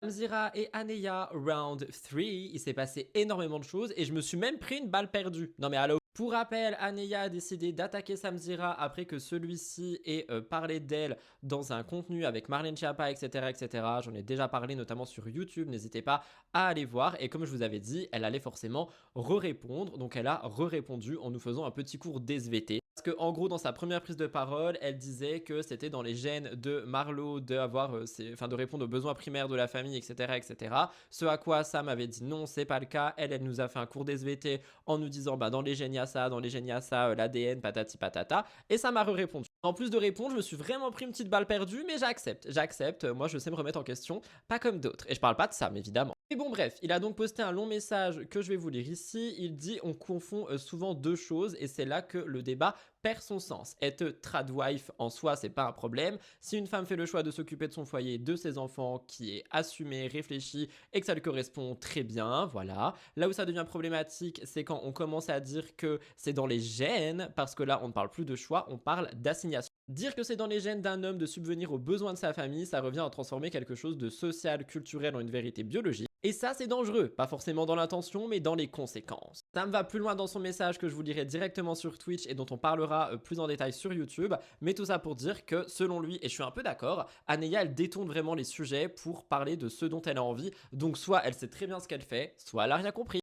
Samzira et Aneya, round 3, il s'est passé énormément de choses et je me suis même pris une balle perdue. Non mais allô. Pour rappel, Aneya a décidé d'attaquer Samzira après que celui-ci ait parlé d'elle dans un contenu avec Marlène Schiappa, etc., etc. J'en ai déjà parlé notamment sur YouTube, n'hésitez pas à aller voir. Et comme je vous avais dit, elle allait forcément re-répondre, donc elle a re-répondu en nous faisant un petit cours d'SVT. Parce que en gros, dans sa première prise de parole, elle disait que c'était dans les gènes de Marlo de répondre aux besoins primaires de la famille, etc., etc. Ce à quoi Sam avait dit non, c'est pas le cas. Elle nous a fait un cours d'SVT en nous disant dans les gènes il y a ça, dans les gènes il y a ça, l'ADN, patati patata. Et ça m'a répondu. En plus de répondre, je me suis vraiment pris une petite balle perdue, mais j'accepte. Moi, je sais me remettre en question, pas comme d'autres. Et je parle pas de Sam, évidemment. Et bon bref, il a donc posté un long message que je vais vous lire ici. Il dit on confond souvent deux choses et c'est là que le débat perd son sens. Être tradwife en soi, c'est pas un problème. Si une femme fait le choix de s'occuper de son foyer, de ses enfants, qui est assumé, réfléchi et que ça lui correspond très bien, voilà. Là où ça devient problématique, c'est quand on commence à dire que c'est dans les gènes, parce que là on ne parle plus de choix, on parle d'assignation. Dire que c'est dans les gènes d'un homme de subvenir aux besoins de sa famille, ça revient à transformer quelque chose de social, culturel en une vérité biologique. Et ça, c'est dangereux, pas forcément dans l'intention, mais dans les conséquences. Sam va plus loin dans son message que je vous lirai directement sur Twitch et dont on parlera plus en détail sur YouTube, mais tout ça pour dire que, selon lui, et je suis un peu d'accord, Aneya, elle détourne vraiment les sujets pour parler de ce dont elle a envie, donc soit elle sait très bien ce qu'elle fait, soit elle a rien compris.